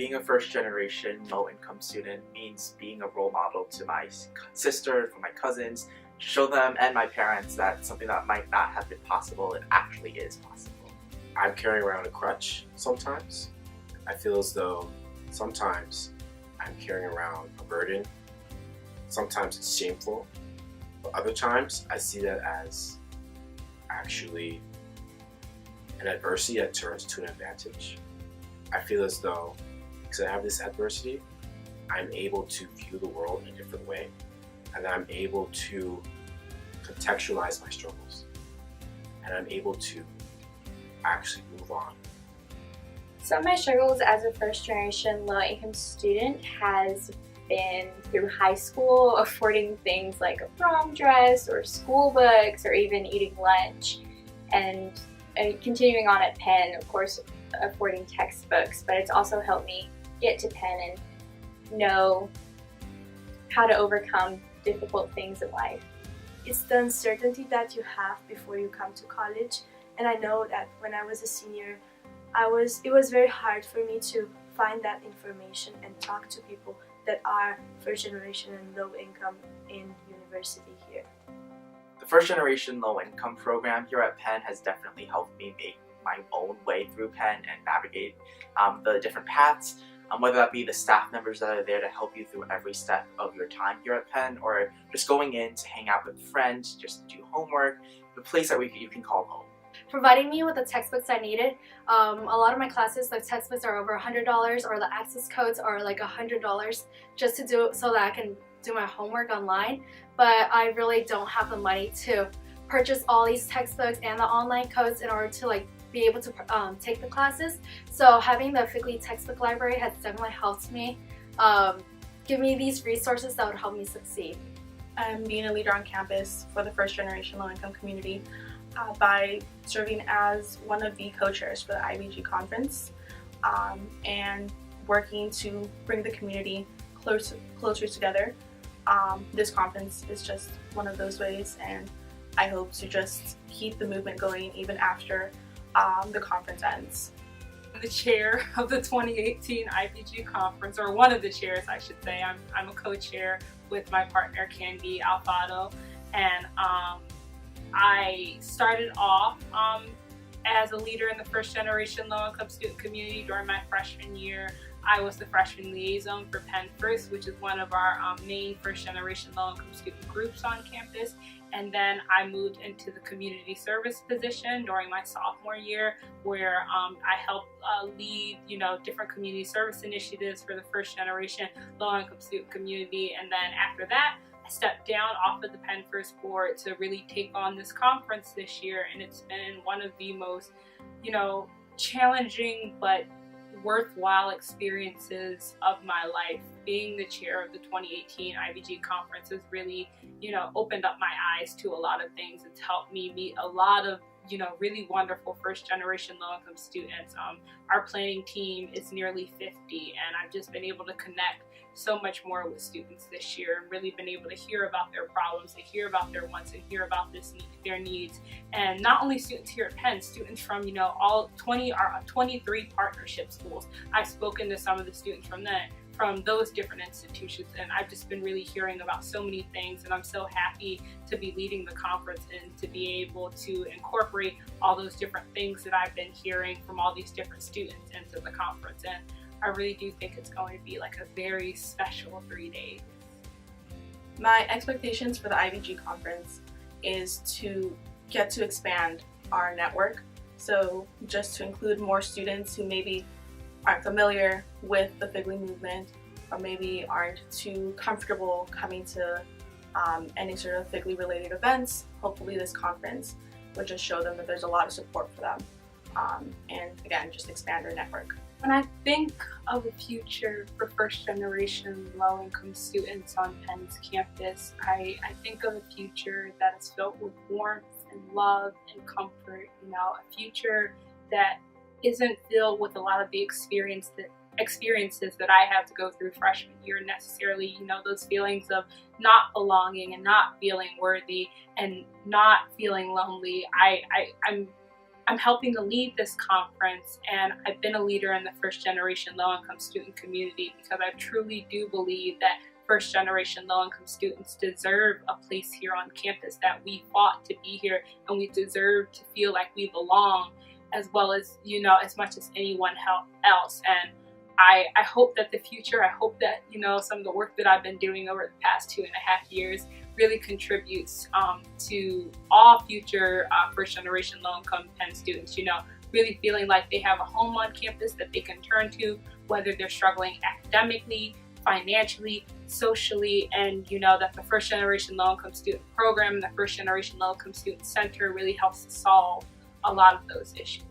Being a first-generation low-income student means being a role model to my sister, for my cousins, to show them and my parents that something that might not have been possible, it actually is possible. I'm carrying around a crutch sometimes. I feel as though sometimes I'm carrying around a burden. Sometimes it's shameful, but other times I see that as actually an adversity that turns to an advantage. I feel as though because I have this adversity, I'm able to view the world in a different way, and I'm able to contextualize my struggles, and I'm able to actually move on. Some of my struggles as a first-generation low-income student has been through high school, affording things like a prom dress or school books or even eating lunch, and continuing on at Penn, of course, affording textbooks, but it's also helped me get to Penn and know how to overcome difficult things in life. It's the uncertainty that you have before you come to college, and I know that when I was a senior, it was very hard for me to find that information and talk to people that are first generation and low income in university here. The first generation low income program here at Penn has definitely helped me make my own way through Penn and navigate the different paths, whether that be the staff members that are there to help you through every step of your time here at Penn, or just going in to hang out with friends, just do homework, the place that you can call home. Providing me with the textbooks I needed. A lot of my classes, the textbooks are over $100, or the access codes are like $100 just to do so that I can do my homework online. But I really don't have the money to purchase all these textbooks and the online codes in order to be able to take the classes. So having the 1vyG textbook library has definitely helped me give me these resources that would help me succeed. I'm being a leader on campus for the first generation low-income community by serving as one of the co-chairs for the 1vyG conference and working to bring the community closer together. This conference is just one of those ways, and I hope to just keep the movement going even after the conference ends. I'm the chair of the 2018 1vyG conference, or one of the chairs I should say. I'm a co-chair with my partner Candy Alfado, and I started off as a leader in the first generation low-income student community during my freshman year. I was the freshman liaison for Penn 1vyG, which is one of our main first generation low-income student groups on campus. And then I moved into the community service position during my sophomore year, where I helped lead, different community service initiatives for the first generation low-income student community. And then after that, I stepped down off of the Penn 1vyG board to really take on this conference this year, and it's been one of the most, challenging but worthwhile experiences of my life. Being the chair of the 2018 1vyG conference has really, opened up my eyes to a lot of things. It's helped me meet a lot of really wonderful first generation low-income students. Our planning team is nearly 50, and I've just been able to connect so much more with students this year and really been able to hear about their problems, to hear about their wants, and hear about their needs. And not only students here at Penn, students from all 23 partnership schools. I've spoken to some of the students from those different institutions, and I've just been really hearing about so many things, and I'm so happy to be leading the conference and to be able to incorporate all those different things that I've been hearing from all these different students into the conference. And I really do think it's going to be like a very special 3 days. My expectations for the 1vyG conference is to get to expand our network, so just to include more students who maybe aren't familiar with the 1vyG movement, or maybe aren't too comfortable coming to any sort of 1vyG related events. Hopefully this conference would just show them that there's a lot of support for them, and again, just expand our network. When I think of a future for first generation low-income students on Penn's campus, I think of a future that is filled with warmth and love and comfort, a future that isn't filled with a lot of the experiences that I had to go through freshman year necessarily, those feelings of not belonging and not feeling worthy and not feeling lonely. I'm I'm helping to lead this conference, and I've been a leader in the first generation low-income student community because I truly do believe that first generation low-income students deserve a place here on campus, that we fought to be here and we deserve to feel like we belong, as well as, you know, as much as anyone else. And I hope that the future, I hope that, you know, some of the work that I've been doing over the past 2.5 years really contributes to all future first generation low-income Penn students, you know, really feeling like they have a home on campus that they can turn to, whether they're struggling academically, financially, socially, and you know that the first generation low-income student program, the first generation low-income student center really helps to solve a lot of those issues.